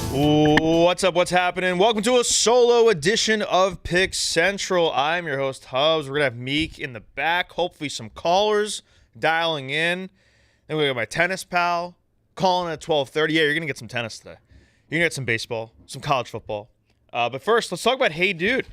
What's up? What's happening? Welcome to a solo edition of Pick Central. I'm your host, Hubs. We're going to have Meek in the back. Hopefully some callers dialing in. Then we got my tennis pal calling at 12:30. Yeah, you're going to get some tennis today. You're going to get some baseball, some college football. But first, let's talk about Hey Dude.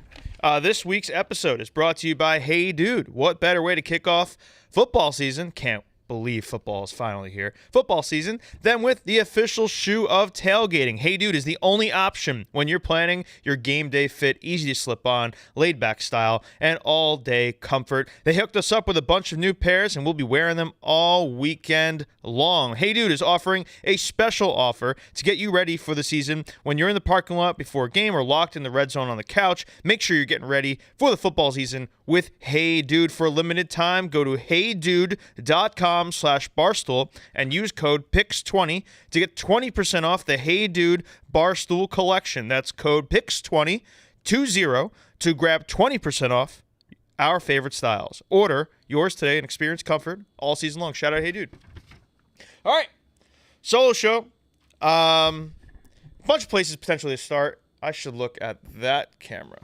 This week's episode is brought to you by Hey Dude. What better way to kick off football season? Can't believe football is finally here. Football season, then with the official shoe of tailgating. Hey Dude is the only option when you're planning your game day fit, easy to slip on, laid back style, and all day comfort. They hooked us up with a bunch of new pairs and we'll be wearing them all weekend long. Hey Dude is offering a special offer to get you ready for the season. When you're in the parking lot before a game or locked in the red zone on the couch, make sure you're getting ready for the football season with Hey Dude. For a limited time, go to heydude.com/Barstool and use code PICS20 to get 20% off the Hey Dude Barstool collection. That's code PICS20 to grab 20% off our favorite styles. Order yours today and experience comfort all season long. Shout out Hey Dude. All right, solo show. Bunch of places potentially to start. I should look at that camera.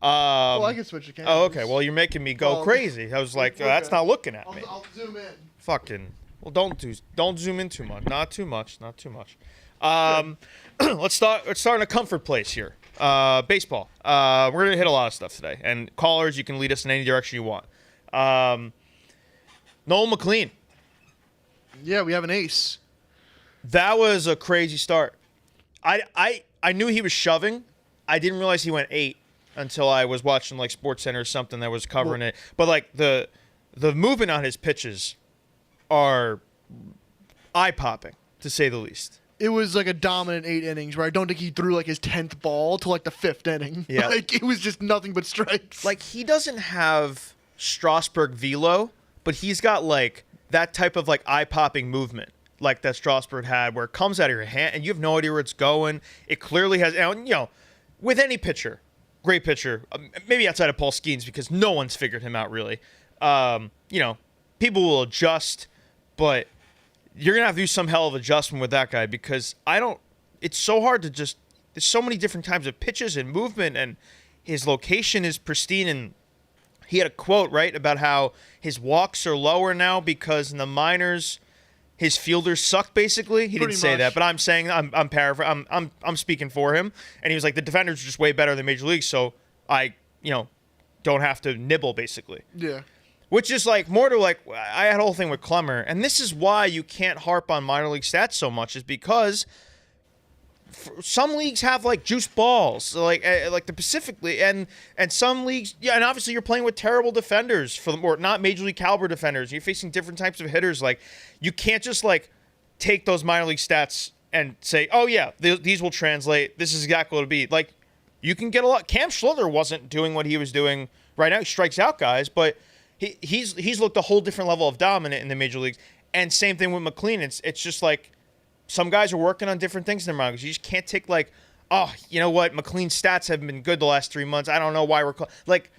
Well, I can switch the camera. Oh, okay. Well, you're making me go crazy. I was like, that's not looking at me. I'll zoom in. Fucking. Well, don't zoom in too much. Not too much. Let's start in a comfort place here. Baseball. We're gonna hit a lot of stuff today, and callers, you can lead us in any direction you want. Noel McLean. Yeah, we have an ace. That was a crazy start. I knew he was shoving. I didn't realize he went 8 until I was watching like SportsCenter or something that was covering it. But like the movement on his pitches are eye-popping, to say the least. It was like a dominant 8 innings where I don't think he threw like his 10th ball to like the 5th inning. Yeah. Like it was just nothing but strikes. Like he doesn't have Strasburg velo, but he's got like that type of like eye-popping movement like that Strasburg had, where it comes out of your hand and you have no idea where it's going. It clearly has, and, you know, with any pitcher, great pitcher, maybe outside of Paul Skeens because no one's figured him out really. You know, people will adjust, but you're going to have to do some hell of adjustment with that guy because it's so hard to just, there's so many different types of pitches and movement, and his location is pristine. And he had a quote, right, about how his walks are lower now because in the minors, his fielders suck, basically. He didn't say that, but I'm saying, I'm paraphrasing, I'm speaking for him. And he was like, the defenders are just way better than Major League, so I, don't have to nibble, basically. Yeah. Which is like more to like, I had a whole thing with Clemmer, and this is why you can't harp on minor league stats so much, is because some leagues have like juice balls, like the Pacific League, and some leagues, yeah, and obviously you're playing with terrible defenders or not major league caliber defenders. You're facing different types of hitters. Like you can't just like take those minor league stats and say, oh yeah, these will translate. This is exactly what it'll be. Like you can get a lot. Cam Schlitter wasn't doing what he was doing right now. He strikes out guys, but he's looked a whole different level of dominant in the major leagues. And same thing with McLean. It's just like, some guys are working on different things in their mind. You just can't take like, oh, you know what? McLean's stats have been good the last 3 months. I don't know why we're like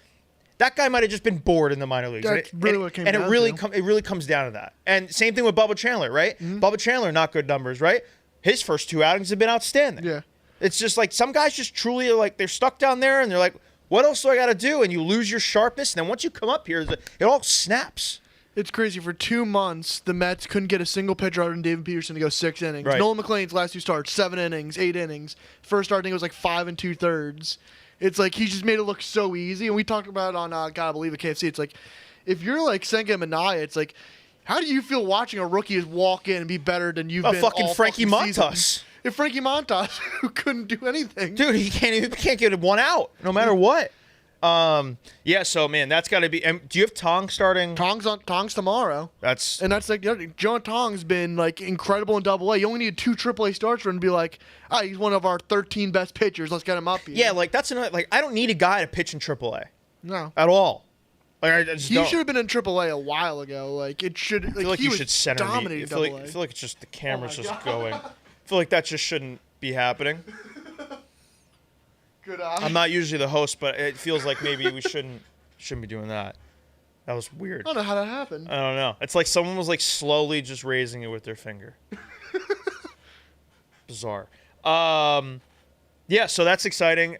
that guy might have just been bored in the minor leagues. That's really what it came down to. It really comes down to that. And same thing with Bubba Chandler, right? Mm-hmm. Bubba Chandler, not good numbers, right? His first 2 outings have been outstanding. Yeah. It's just like some guys just truly like they're stuck down there and they're like, what else do I got to do? And you lose your sharpness. And then once you come up here, it all snaps. It's crazy. For 2 months, the Mets couldn't get a single pitcher other than David Peterson to go 6 innings. Right. Nolan McLean's last 2 starts, 7 innings, 8 innings. First start, I think it was like 5 2/3. It's like he just made it look so easy. And we talked about it on Gotta Believe It KFC. It's like, if you're like Senga Minaya, it's like, how do you feel watching a rookie just walk in and be better than you've been fucking all Frankie fucking Montas. season? If Frankie Montas, who couldn't do anything. Dude, he can't get 1 out no matter what. Yeah, so man, that's got to be. Do you have Tong starting? Tong's tomorrow. That's like John Tong's been like incredible in Double A. You only need 2 AAA starts for him to be like, he's one of our 13 best pitchers. Let's get him up here. Yeah, like that's another. Like I don't need a guy to pitch in AAA. No, at all. Like I just he should have been in AAA a while ago. Like it should. Like, I feel like he you was should center dominating Double A. Double A. I feel like it's just the camera's just going. I feel like that just shouldn't be happening. Good eye. I'm not usually the host, but it feels like maybe we shouldn't be doing that. That was weird. I don't know how that happened. I don't know. It's like someone was like slowly just raising it with their finger. Bizarre. Yeah, so that's exciting.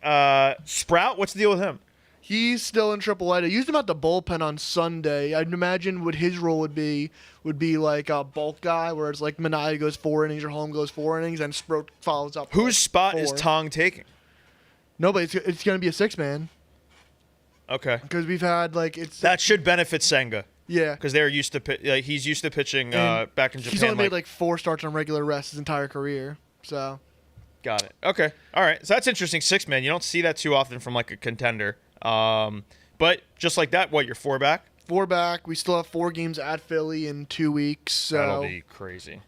Sprout, what's the deal with him? He's still in AAA. I used him at the bullpen on Sunday. I'd imagine what his role would be like a bulk guy, where it's like Minaya goes 4 innings or Holm goes 4 innings, and Sprout follows up. Whose spot is 4. Tong taking? No, but it's going to be a 6-man. Okay. Because we've had that should benefit Senga. Yeah. Because they're used to he's used to pitching back in Japan. He's only made 4 starts on regular rest his entire career. So. Got it. Okay. All right. So that's interesting. 6-man. You don't see that too often from a contender. But just like that, you're 4 back? 4 back. We still have 4 games at Philly in 2 weeks. So. That'll be crazy.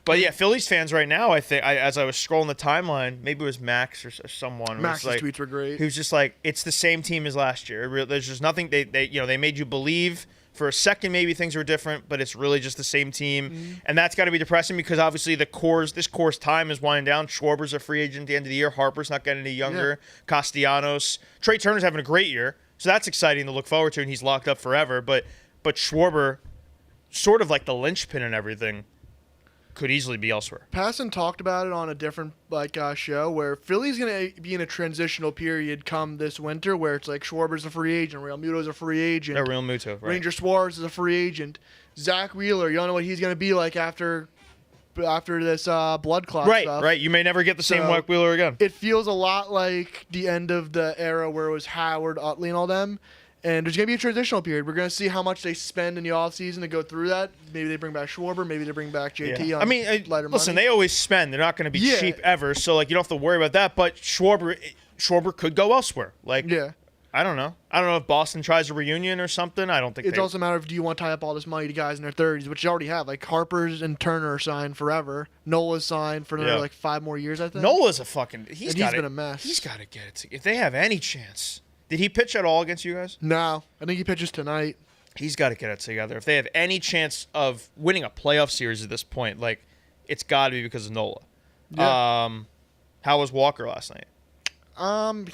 But yeah, Phillies fans right now, I think, as I was scrolling the timeline, maybe it was Max or someone. Max's tweets were great. He was just like, it's the same team as last year. There's just nothing. They made you believe for a second maybe things were different, but it's really just the same team. Mm-hmm. And that's got to be depressing because obviously this core's time is winding down. Schwarber's a free agent at the end of the year. Harper's not getting any younger. Yeah. Castellanos. Trey Turner's having a great year. So that's exciting to look forward to, and he's locked up forever. But Schwarber, sort of like the linchpin and everything, could easily be elsewhere. Passon talked about it on a different show where Philly's going to be in a transitional period come this winter where it's like Schwarber's a free agent, Real Muto's a free agent. Real Muto, right. Ranger Suarez is a free agent. Zach Wheeler, you don't know what he's going to be like after this blood clot stuff. Right. You may never get the same Zach Wheeler again. It feels a lot like the end of the era where it was Howard, Utley, and all them. And there's going to be a transitional period. We're going to see how much they spend in the offseason to go through that. Maybe they bring back Schwarber. Maybe they bring back JT on lighter listen, money. They always spend. They're not going to be cheap ever, so you don't have to worry about that. But Schwarber could go elsewhere. I don't know. I don't know if Boston tries a reunion or something. I don't think it's also a matter of do you want to tie up all this money to guys in their 30s, which you already have. Like Harper's and Turner are signed forever. Nola's signed for another 5 more years, I think. Nola's a fucking... He's been a mess. He's got to get it together. If they have any chance... Did he pitch at all against you guys? No. I think he pitches tonight. He's got to get it together. If they have any chance of winning a playoff series at this point, it's got to be because of Nola. Yeah. How was Walker last night?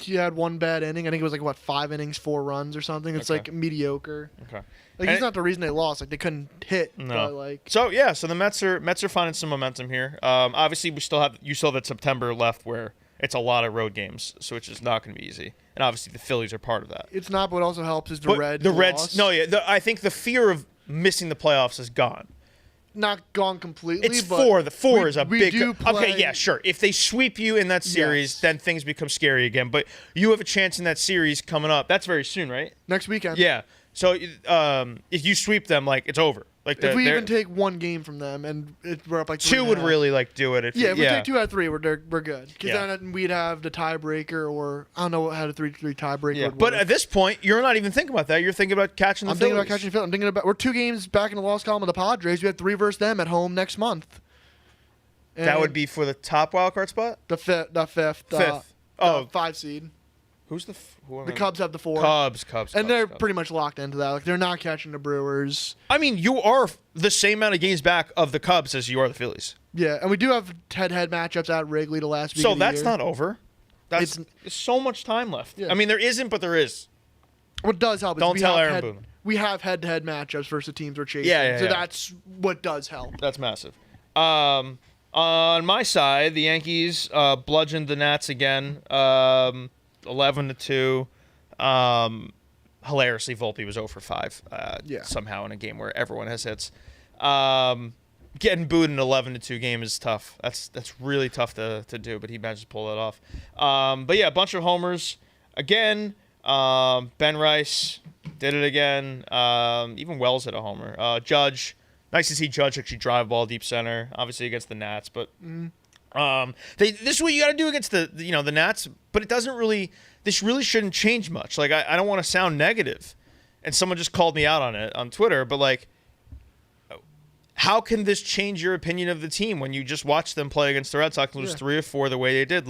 He had 1 bad inning. I think it was 5 innings, 4 runs or something. It's mediocre. Okay. He's not the reason they lost. They couldn't hit. No. But So the Mets are finding some momentum here. Obviously you still have that September left where it's a lot of road games, so it's just not going to be easy. And obviously the Phillies are part of that. It's not, but what also helps is the Reds. The Reds. No, yeah. I think the fear of missing the playoffs is gone. Not gone completely. It's but 4. The 4 is a big. Okay, yeah, sure. If they sweep you in that series, then things become scary again. But you have a chance in that series coming up. That's very soon, right? Next weekend. Yeah. So if you sweep them, it's over. If we even take 1 game from them and we're up 2 would really do it. If we take 2 out of 3, we're good. Because then we'd have the tiebreaker, or I don't know how the 3-3 tiebreaker would work. But at this point, you're not even thinking about that. You're thinking about catching the Phillies. I'm thinking about catching the Phillies. I'm thinking about we're 2 games back in the loss column of the Padres. We had 3 versus them at home next month. And that would be for the top wild card spot. The fifth. 5 seed. Who's the Cubs have the 4. Cubs. And they're pretty much locked into that. They're not catching the Brewers. I mean, you are the same amount of games back of the Cubs as you are the Phillies. Yeah, and we do have head-to-head matchups at Wrigley the last week. So that's not over. There's so much time left. Yeah. I mean, there isn't, but there is. What does help is Don't tell Aaron Boone. We have head-to-head matchups versus the teams we're chasing. So that's what does help. That's massive. On my side, the Yankees bludgeoned the Nats again. 11-2. Hilariously, Volpe was 0 for 5 somehow in a game where everyone has hits. Getting booed in an 11-2 game is tough. That's really tough to do, but he managed to pull that off. But yeah, a bunch of homers. Again, Ben Rice did it again. Even Wells hit a homer. Judge, nice to see Judge actually drive ball deep center, obviously against the Nats, but this is what you got to do against the Nats, but it doesn't really. This really shouldn't change much. I don't want to sound negative, and someone just called me out on it on Twitter. But how can this change your opinion of the team when you just watch them play against the Red Sox and lose 3 or 4 the way they did?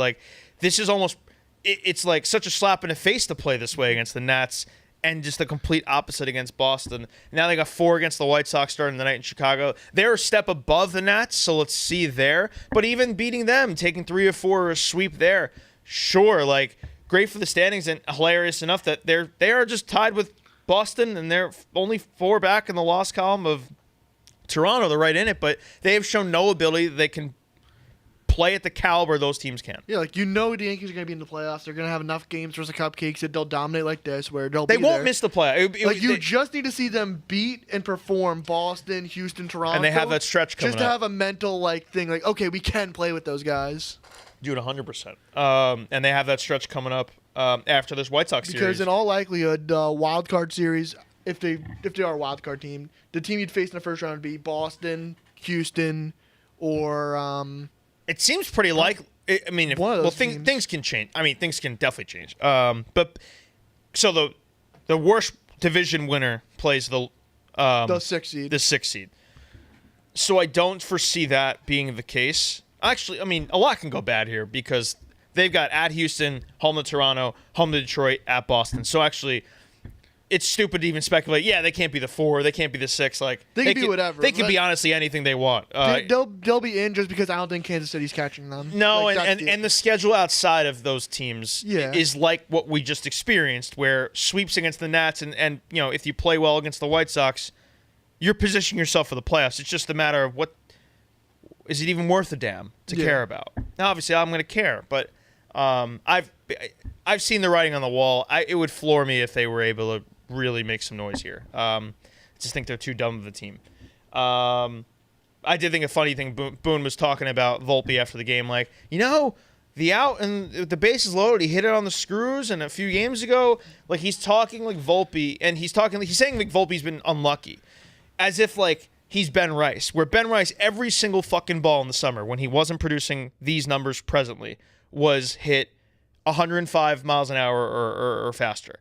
This is almost. It's such a slap in the face to play this way against the Nats, and just the complete opposite against Boston. Now they got 4 against the White Sox starting the night in Chicago. They're a step above the Nats, so let's see there. But even beating them, taking 3 or 4 or a sweep there, sure, great for the standings and hilarious enough that they are just tied with Boston and they're only 4 back in the loss column of Toronto. They're right in it, but they have shown no ability that they can play at the caliber those teams can. Yeah, like the Yankees are going to be in the playoffs. They're going to have enough games versus the Cupcakes that they'll dominate like this, where They won't miss the play. You just need to see them beat and perform Boston, Houston, Toronto, and they have that stretch coming just to up. have a mental thing. Like, okay, we can play with those guys. Dude, 100%. And they have that stretch coming up after this White Sox series. Because in all likelihood, wild card series, if they are a wild card team, the team you'd face in the first round would be Boston, Houston, or it seems pretty likely. I mean, things can change. I mean, things can definitely change. But so the worst division winner plays the 6th seed. The 6th seed. So I don't foresee that being the case. Actually, I mean, a lot can go bad here because they've got at Houston, home to Toronto, home to Detroit, at Boston. So actually, it's stupid to even speculate. Yeah, they can't be the 4, they can't be the 6. Like they can be whatever. They can be honestly anything they want. They'll be in just because I don't think Kansas City's catching them. No, and the schedule outside of those teams is like what we just experienced, where sweeps against the Nats and if you play well against the White Sox, you're positioning yourself for the playoffs. It's just a matter of what. Is it even worth a damn to care about? Now, obviously, I'm going to care, but I've seen the writing on the wall. It would floor me if they were able to really make some noise here. I just think they're too dumb of a team. I did think a funny thing. Boone was talking about Volpe after the game, like, the out and the base is loaded. He hit it on the screws, and a few games ago, like he's talking like Volpe, and he's saying like Volpe's been unlucky, as if like. He's Ben Rice, where Ben Rice, every single fucking ball in the summer, when he wasn't producing these numbers presently, was hit 105 miles an hour or faster.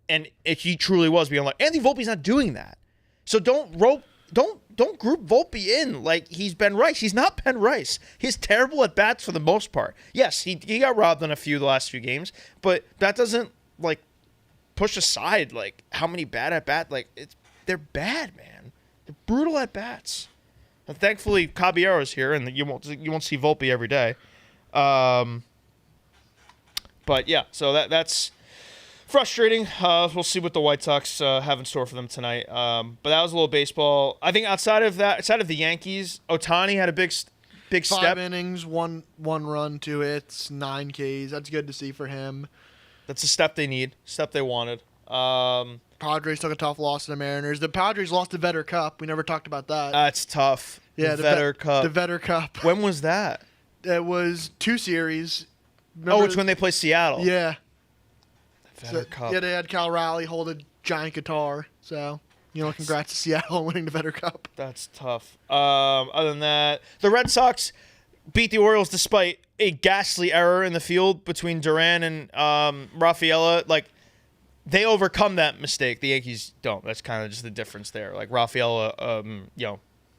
And he truly was being like, Anthony Volpe's not doing that. So don't group Volpe in like he's Ben Rice. He's not Ben Rice. He's terrible at bats for the most part. Yes, he got robbed on the last few games, but that doesn't like push aside like how many bad at bat. Like they're bad, man. They're brutal at bats. And thankfully, Caballero's here, and you won't see Volpe every day. But yeah, so that's frustrating. We'll see what the White Sox have in store for them tonight. But that was a little baseball. I think outside of the Yankees, Ohtani had a big step. 5 innings, one run, 2 hits, 9 Ks. That's good to see for him. That's a step they need, step they wanted. Padres took a tough loss to the Mariners. The Padres lost the Vetter Cup. We never talked about that. That's tough. Yeah, the Vetter Cup. The Vetter Cup. When was that? It was 2 series. Remember it's when they play Seattle. Yeah. The Vetter Cup. Yeah, they had Cal Raleigh hold a giant guitar. So, congrats to Seattle on winning the Vetter Cup. That's tough. Other than that, the Red Sox beat the Orioles despite a ghastly error in the field between Duran and Rafaela. Like, they overcome that mistake. The Yankees don't. That's kind of just the difference there. Like Rafaela,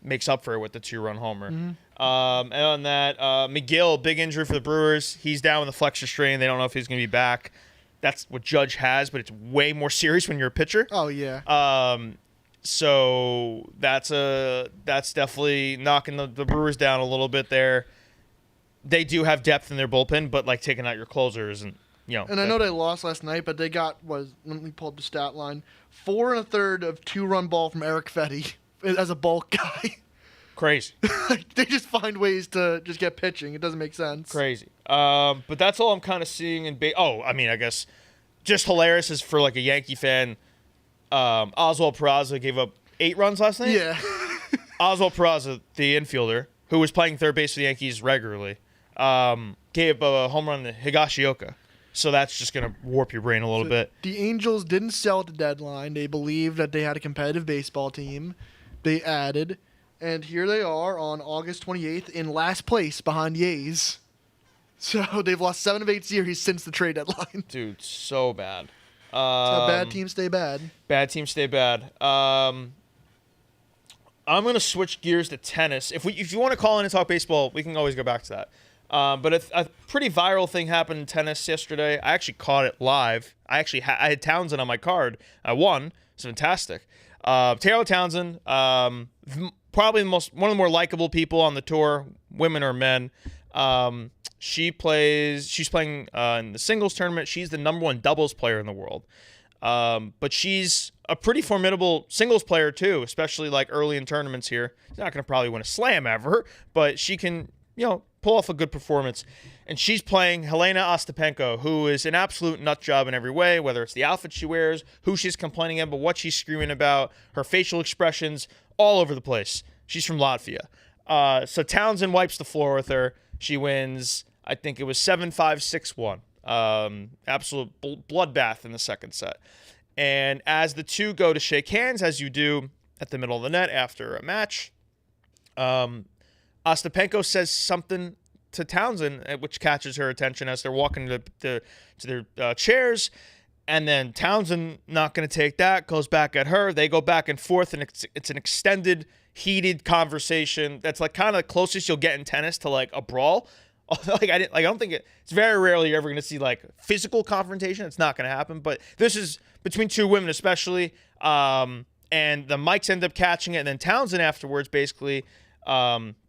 makes up for it with the 2-run homer. Mm-hmm. And on that, McGill, big injury for the Brewers. He's down with the flexor strain. They don't know if he's going to be back. That's what Judge has, but it's way more serious when you're a pitcher. Oh yeah. So that's definitely knocking the Brewers down a little bit there. They do have depth in their bullpen, but like taking out your closers and. And I know they lost last night, but they got, let me pull up the stat line, 4 1/3 of 2-run ball from Eric Fetty as a bulk guy. Crazy. They just find ways to just get pitching. It doesn't make sense. Crazy. But that's all I'm kind of seeing in I guess just hilarious is for like a Yankee fan, Oswald Peraza gave up 8 runs last night. Yeah. Oswald Peraza, the infielder, who was playing third base for the Yankees regularly, gave a home run to Higashioka. So that's just going to warp your brain a little bit. The Angels didn't sell at the deadline. They believed that they had a competitive baseball team. They added. And here they are on August 28th in last place behind Yays. So they've lost 7 of 8 series since the trade deadline. Dude, so bad. So bad teams stay bad. Bad teams stay bad. I'm going to switch gears to tennis. If you want to call in and talk baseball, we can always go back to that. But a pretty viral thing happened in tennis yesterday. I actually caught it live. I had Townsend on my card. I won. It's fantastic. Taylor Townsend, probably one of the more likable people on the tour, women or men. She's playing in the singles tournament. She's the number 1 doubles player in the world. But she's a pretty formidable singles player too, especially like early in tournaments here. She's not going to probably win a slam ever, but she can, pull off a good performance. And she's playing Helena Ostapenko, who is an absolute nut job in every way, whether it's the outfit she wears, who she's complaining about, what she's screaming about, her facial expressions, all over the place. She's from Latvia. So Townsend wipes the floor with her. She wins, I think it was 7-5, 6-1. Absolute bloodbath in the second set. And as the two go to shake hands, as you do at the middle of the net after a match, Ostapenko says something to Townsend, which catches her attention as they're walking to their chairs. And then Townsend, not going to take that, goes back at her. They go back and forth, and it's an extended, heated conversation. That's like kind of the closest you'll get in tennis to like a brawl. I don't think it's very rarely you're ever going to see like physical confrontation. It's not going to happen. But this is between two women, especially. And the mics end up catching it, and then Townsend afterwards basically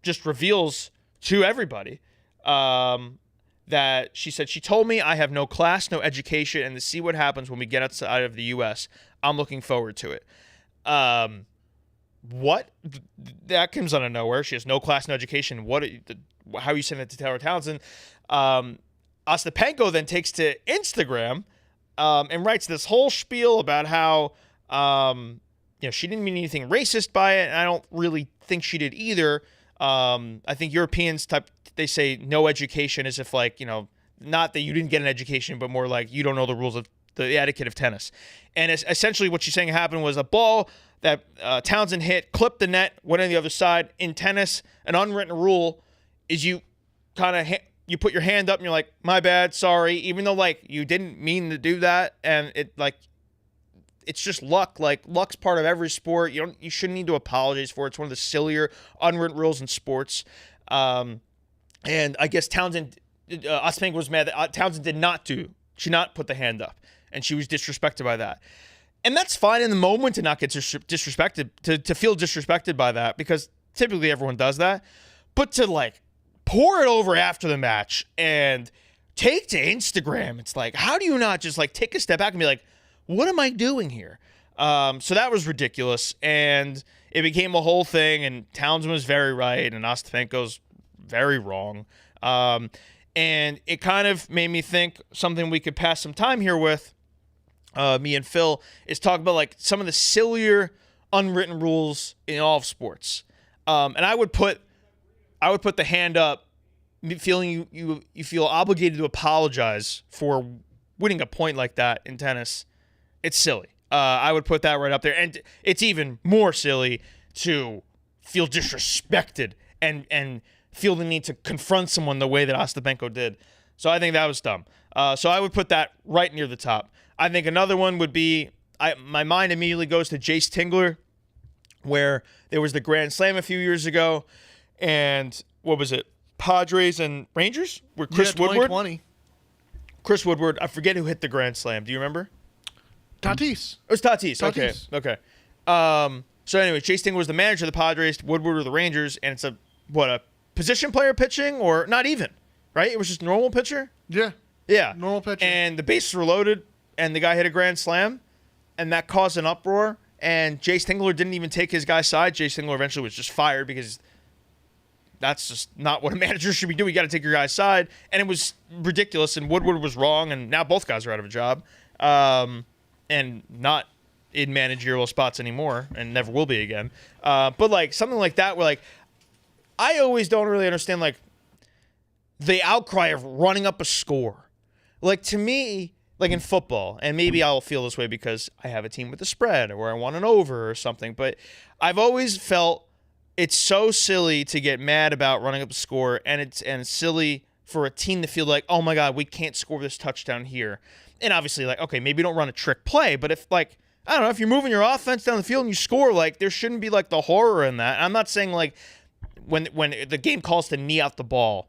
just reveals to everybody that she said, she told me I have no class, no education, and to see what happens when we get outside of the U.S., I'm looking forward to it. What? That comes out of nowhere. She has no class, no education. How are you saying that to Taylor Townsend? Ostapenko then takes to Instagram and writes this whole spiel about how she didn't mean anything racist by it, and I don't really think she did either. I think Europeans they say no education as if like, not that you didn't get an education, but more like you don't know the rules of the etiquette of tennis. And essentially what she's saying happened was a ball that Townsend hit, clipped the net, went on the other side. In tennis, an unwritten rule is you kind of you put your hand up and you're like, my bad, sorry, even though like you didn't mean to do that, and it's just luck. Like, luck's part of every sport. You shouldn't need to apologize for it. It's one of the sillier unwritten rules in sports. And I guess Ostapenko was mad that Townsend did not put the hand up, and she was disrespected by that. And that's fine in the moment to not get disrespected, to feel disrespected by that, because typically everyone does that. But to like pour it over after the match and take to Instagram, it's like, how do you not just like take a step back and be like, what am I doing here? So that was ridiculous, and it became a whole thing, and Townsend was very right, and Ostapenko's very wrong. And it kind of made me think something we could pass some time here with, me and Phil, is talk about like some of the sillier unwritten rules in all of sports. And I would put the hand up, feeling you feel obligated to apologize for winning a point like that in tennis. It's silly. I would put that right up there. And it's even more silly to feel disrespected and feel the need to confront someone the way that Ostapenko did. So I think that was dumb. So I would put that right near the top. I think another one would be, my mind immediately goes to Jace Tingler, where there was the Grand Slam a few years ago, and what was it? Padres and Rangers? Where Chris Woodward? 2020. Chris Woodward. I forget who hit the Grand Slam. Do you remember? Tatis. It was Tatis. Okay. So anyway, Chase Tingler was the manager of the Padres, Woodward were the Rangers, and it's a position player pitching, or not even, right? It was just normal pitcher? Yeah. Normal pitcher. And the bases were loaded, and the guy hit a Grand Slam, and that caused an uproar, and Jace Tingler didn't even take his guy's side. Jace Tingler eventually was just fired because that's just not what a manager should be doing. You got to take your guy's side, and it was ridiculous, and Woodward was wrong, and now both guys are out of a job. And not in managerial spots anymore, and never will be again. But like something like that, where like I always don't really understand like the outcry of running up a score. Like to me, like in football, and maybe I'll feel this way because I have a team with a spread or I want an over or something, but I've always felt it's so silly to get mad about running up a score, and it's silly for a team to feel like, oh my God, we can't score this touchdown here. And obviously, like, okay, maybe don't run a trick play, but if, like, I don't know, if you're moving your offense down the field and you score, like, there shouldn't be, like, the horror in that. I'm not saying, like, when the game calls to knee out the ball,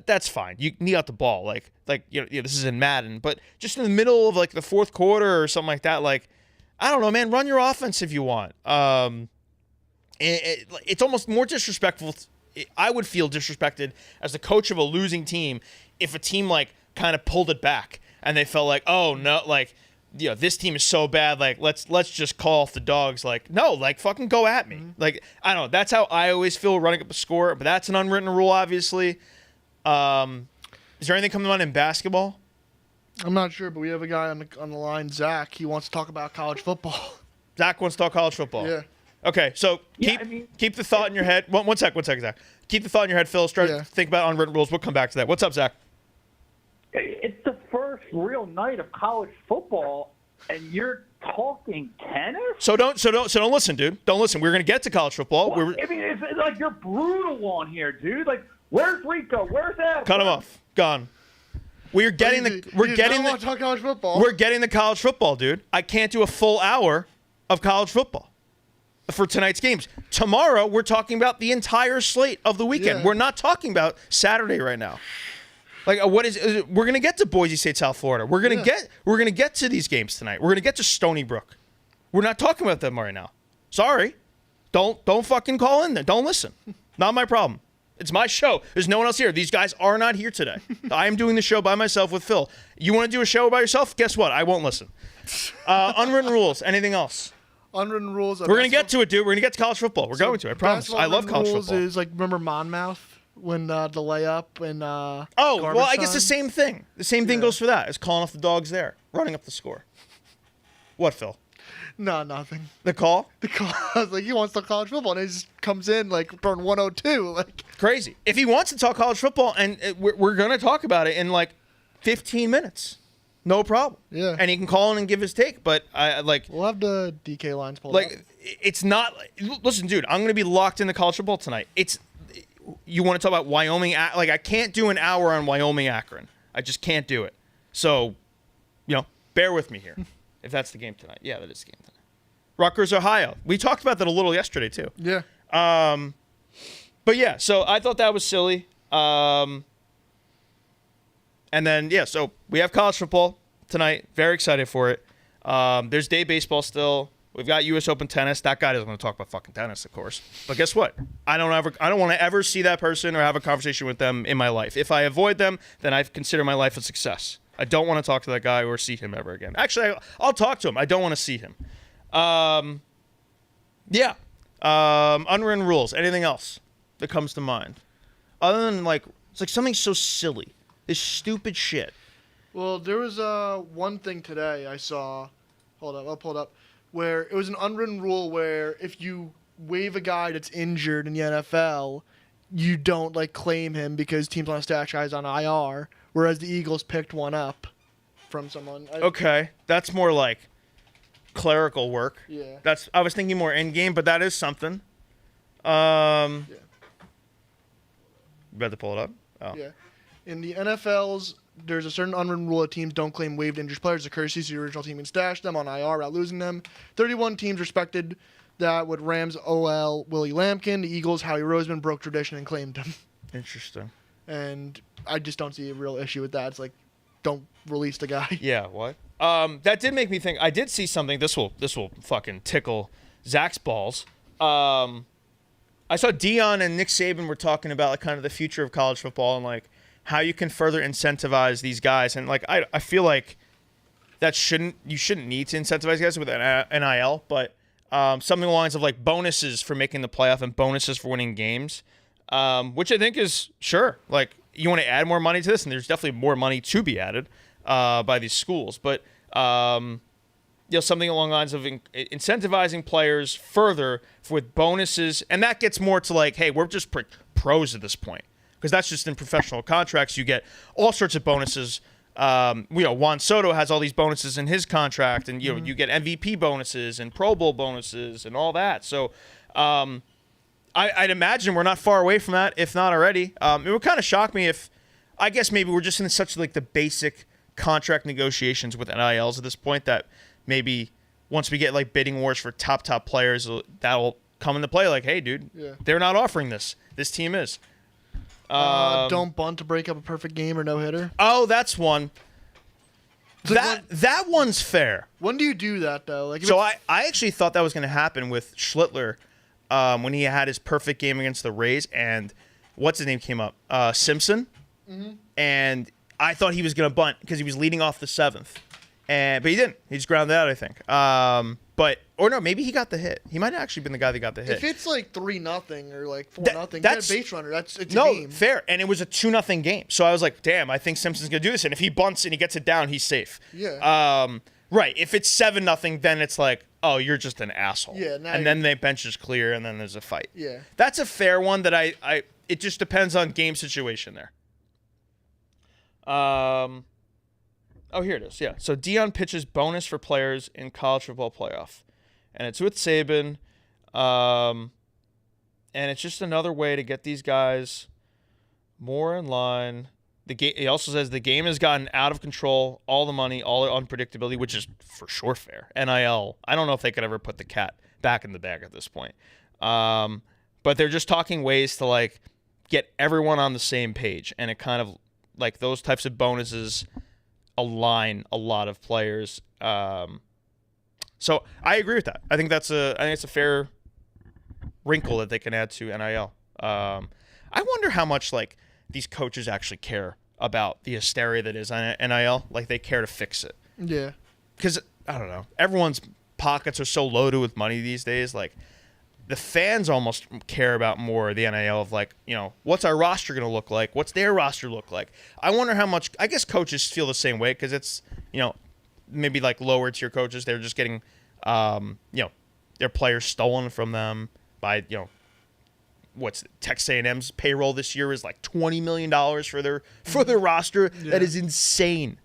that's fine. You knee out the ball. Like this is in Madden. But just in the middle of, like, the fourth quarter or something like that, like, I don't know, man, run your offense if you want. It's almost more disrespectful. I would feel disrespected as the coach of a losing team if a team, like, kind of pulled it back. And they felt like, oh no, like, this team is so bad, like let's just call off the dogs. Like, no, like fucking go at me. Mm-hmm. Like, I don't know. That's how I always feel running up a score. But that's an unwritten rule, obviously. Is there anything coming on in basketball? I'm not sure, but we have a guy on the line, Zach. He wants to talk about college football. Zach wants to talk college football. Yeah. Okay, so keep the thought in your head. One second, Zach. Keep the thought in your head, Phil. Start to think about unwritten rules. We'll come back to that. What's up, Zach? It's the first real night of college football, and you're talking tennis. So don't listen, dude. Don't listen. We're gonna get to college football. Well, I mean, it's like you're brutal on here, dude. Like, where's Rico? Where's that? Cut him off. Gone. We're getting the college football. We're getting the college football, dude. I can't do a full hour of college football for tonight's games. Tomorrow, we're talking about the entire slate of the weekend. Yeah. We're not talking about Saturday right now. Like, we're gonna get to Boise State, South Florida. We're gonna get to these games tonight. We're gonna get to Stony Brook. We're not talking about them right now. Sorry. Don't fucking call in there. Don't listen. Not my problem. It's my show. There's no one else here. These guys are not here today. I am doing the show by myself with Phil. You want to do a show by yourself? Guess what? I won't listen. Unwritten rules. Anything else? Unwritten rules. We're going to get to it, dude. We're going to get to college football. We're going to. I promise. I love college rules football. Is like, remember Monmouth when the layup and well, I guess the same thing. The same thing goes for that. It's calling off the dogs there, running up the score. What, Phil? No, nothing. The call? The call. I was like, he wants to talk college football, and he just comes in like burn 102, like crazy. If he wants to talk college football, and we're going to talk about it in like 15 minutes, no problem. Yeah. And he can call in and give his take, but I like. We'll have the DK lines pulled up. It's not. Listen, dude, I'm going to be locked into college football tonight. You want to talk about Wyoming? Like, I can't do an hour on Wyoming Akron. I just can't do it. So, bear with me here. If that's the game tonight. Yeah, that is the game tonight. Rutgers, Ohio. We talked about that a little yesterday, too. Yeah. But, yeah, so I thought that was silly. And then, so we have college football tonight. Very excited for it. There's day baseball still. We've got U.S. Open tennis. That guy doesn't want to talk about fucking tennis, of course. But guess what? I don't want to ever see that person or have a conversation with them in my life. If I avoid them, then I consider my life a success. I don't want to talk to that guy or see him ever again. Actually, I'll talk to him. I don't want to see him. Unwritten rules. Anything else that comes to mind? Other than, it's like something so silly. This stupid shit. Well, there was one thing today I saw. Hold up, I'll pull it up. Where it was an unwritten rule where if you waive a guy that's injured in the NFL, you don't, claim him because teams want to stash guys on IR. Whereas the Eagles picked one up from someone. Okay, that's more like clerical work. Yeah. I was thinking more end game, but that is something. You about to pull it up? Oh. Yeah. In the NFL's, there's a certain unwritten rule that teams don't claim waived injured players as a courtesy to the original team and stash them on IR without losing them. 31 teams respected that with Rams OL Willie Lampkin. The Eagles, Howie Roseman, broke tradition and claimed him. Interesting. And I just don't see a real issue with that. It's like, don't release the guy. Yeah, what? That did make me think. I did see something. This will fucking tickle Zach's balls. I saw Dion and Nick Saban were talking about kind of the future of college football and how you can further incentivize these guys. And I feel like you shouldn't need to incentivize guys with an NIL, but something along the lines of bonuses for making the playoff and bonuses for winning games. Which I think is sure. You want to add more money to this, and there's definitely more money to be added by these schools. But something along the lines of incentivizing players further with bonuses, and that gets more to hey, we're just pros at this point, because that's just in professional contracts. You get all sorts of bonuses. Juan Soto has all these bonuses in his contract, and you get MVP bonuses and Pro Bowl bonuses and all that. So. I'd imagine we're not far away from that, if not already. It would kind of shock me if, I guess maybe we're just in such the basic contract negotiations with NILs at this point that maybe once we get bidding wars for top players, that'll come into play. Hey, dude, they're not offering this. This team is. Don't bunt to break up a perfect game or no hitter. Oh, that's one. That one's fair. When do you do that though? So I actually thought that was going to happen with Schlittler. When he had his perfect game against the Rays, and what's his name came up? Simpson. Mm-hmm. And I thought he was going to bunt because he was leading off the seventh. But he didn't. He just grounded out, I think. or no, maybe he got the hit. He might have actually been the guy that got the hit. If it's like 3-0 or like 4-0, that's get a base runner. It's a no game. fair, and it was a 2-0 game. So I was like, damn, I think Simpson's gonna do this, and if he bunts and he gets it down, he's safe. Yeah. Right. If it's 7-0, then it's like, oh, you're just an asshole. Yeah. And then the bench is clear, and then there's a fight. Yeah. That's a fair one. That it just depends on game situation there. Oh, here it is. Yeah. So Dion pitches bonus for players in college football playoff, and it's with Saban, and it's just another way to get these guys more in line. He also says the game has gotten out of control, all the money, all the unpredictability, which is for sure fair. NIL, I don't know if they could ever put the cat back in the bag at this point. But they're just talking ways to like get everyone on the same page, and it kind of like those types of bonuses align a lot of players. So I agree with that. I think it's a fair wrinkle that they can add to NIL. I wonder how much like these coaches actually care about the hysteria that is on NIL. Like they care to fix it. Yeah. Because I don't know, everyone's pockets are so loaded with money these days. Like the fans almost care about more the NIL of like, what's our roster going to look like? What's their roster look like? I wonder how much. I guess coaches feel the same way because it's maybe like lower tier coaches. They're just getting their players stolen from them by what's Texas A&M's payroll this year is like $20 million for their roster. Yeah. That is insane.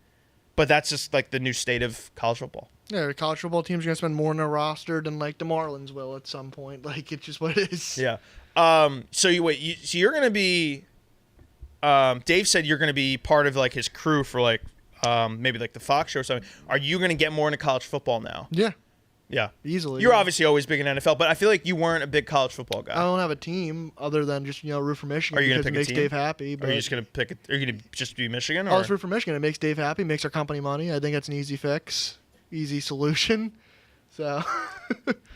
But that's just like the new state of college football. Yeah, the college football teams are going to spend more on their roster than like the Marlins will at some point. Like it's just what it is. Yeah. So you're going to be Dave said you're going to be part of like his crew for like maybe like the Fox show or something. Are you going to get more into college football now? Yeah. Yeah. Easily. You're obviously always big in NFL, but I feel like you weren't a big college football guy. I don't have a team other than just, root for Michigan. Are you because going to it pick makes a team? Dave happy. But are you just going to pick it? Are you going to just be Michigan? Or? I'll just root for Michigan. It makes Dave happy, makes our company money. I think that's an easy fix, easy solution. So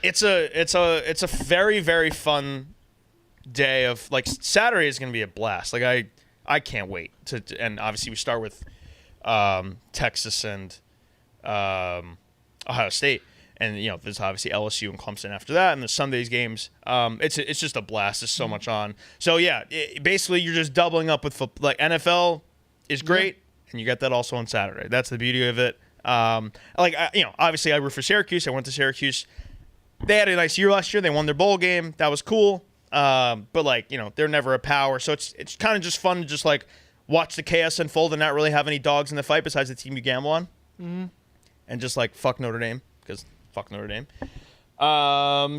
it's a very, very fun day of like Saturday is going to be a blast. Like I can't wait and obviously we start with Texas and Ohio State. And there's obviously LSU and Clemson after that, and the Sunday's games. It's just a blast. There's so much on. So yeah, basically you're just doubling up with football. Like NFL is great, and you get that also on Saturday. That's the beauty of it. Obviously I root for Syracuse. I went to Syracuse. They had a nice year last year. They won their bowl game. That was cool. But they're never a power. So it's kind of just fun to just like watch the chaos unfold and not really have any dogs in the fight besides the team you gamble on, and just like fuck Notre Dame because. Fuck Notre Dame.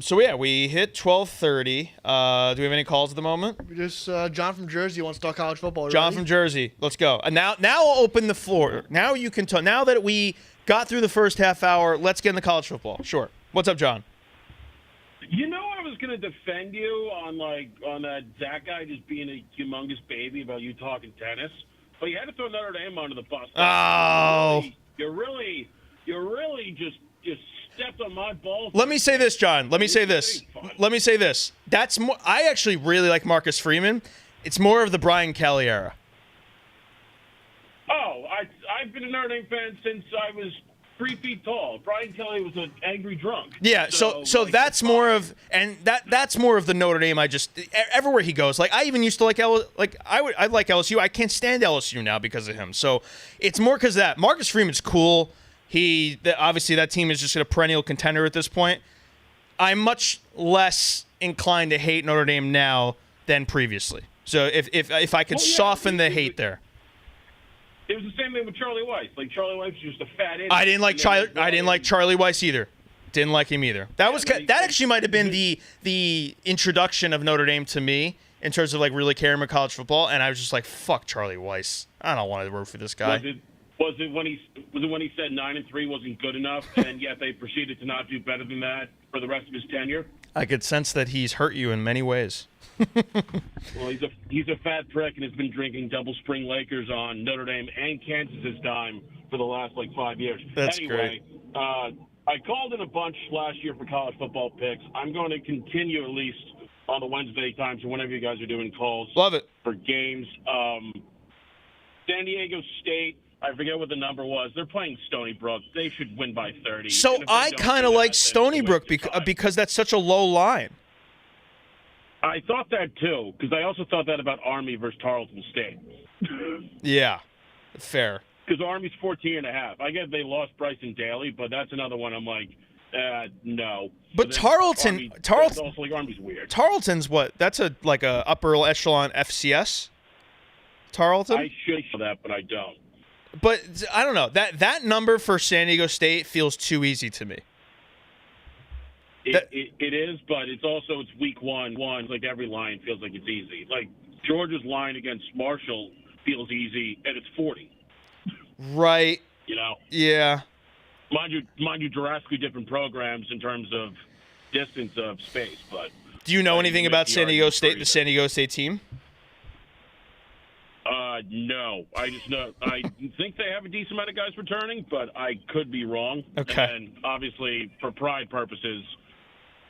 So yeah, we hit 12:30. Do we have any calls at the moment? Just John from Jersey wants to talk college football. John from Jersey, let's go. And now I'll open the floor. Now you can talk. Now that we got through the first half hour, let's get into college football. Sure. What's up, John? I was going to defend you on that Zach guy just being a humongous baby about you talking tennis, but you had to throw Notre Dame under the bus. Oh, you really just stepped on my balls. Let me say this, John. Let me say this. That's more. I actually really like Marcus Freeman. It's more of the Brian Kelly era. Oh, I've been a Notre Dame fan since I was 3 feet tall. Brian Kelly was an angry drunk. Yeah, so that's more of that's more of the Notre Dame. I just everywhere he goes. Like I even used to like I like LSU. I can't stand LSU now because of him. So it's more because of that. Marcus Freeman's cool. Obviously that team is just a perennial contender at this point. I'm much less inclined to hate Notre Dame now than previously. So if I could soften the hate there. It was the same thing with Charlie Weiss. Like Charlie Weiss was just a fat idiot. I didn't like Charlie Weiss either. Didn't like him either. That actually might have been the introduction of Notre Dame to me in terms of like really caring about college football, and I was just like, fuck Charlie Weiss. I don't want to root for this guy. Was it when he said 9-3 wasn't good enough, and yet they proceeded to not do better than that for the rest of his tenure? I could sense that he's hurt you in many ways. Well, he's a fat prick and has been drinking Double Spring Lakers on Notre Dame and Kansas's dime for the last 5 years. That's anyway, great. I called in a bunch last year for college football picks. I'm going to continue at least on the Wednesday times or whenever you guys are doing calls. Love it. For games. San Diego State I forget what the number was. They're playing Stony Brook. They should win by 30. So And if they I don't kind do of that, like then it's a Stony Brook waste of time. because that's such a low line. I thought that too, because I also thought that about Army versus Tarleton State. Yeah, fair. Because Army's 14.5. I get they lost Bryson Daly, but that's another one. I'm like, no. But then Tarleton- it's also like Army's weird. Tarleton's what? That's a upper echelon FCS. Tarleton. I should know that, but I don't. But I don't know. That number for San Diego State feels too easy to me. It is, but it's week one. Like every line feels like it's easy. Like Georgia's line against Marshall feels easy, and it's 40. Right. You know. Yeah. Mind you, drastically different programs in terms of distance of space. But do you know anything about San Diego State, the San Diego State team? No. I just know. I think they have a decent amount of guys returning, but I could be wrong. Okay. And obviously, for pride purposes,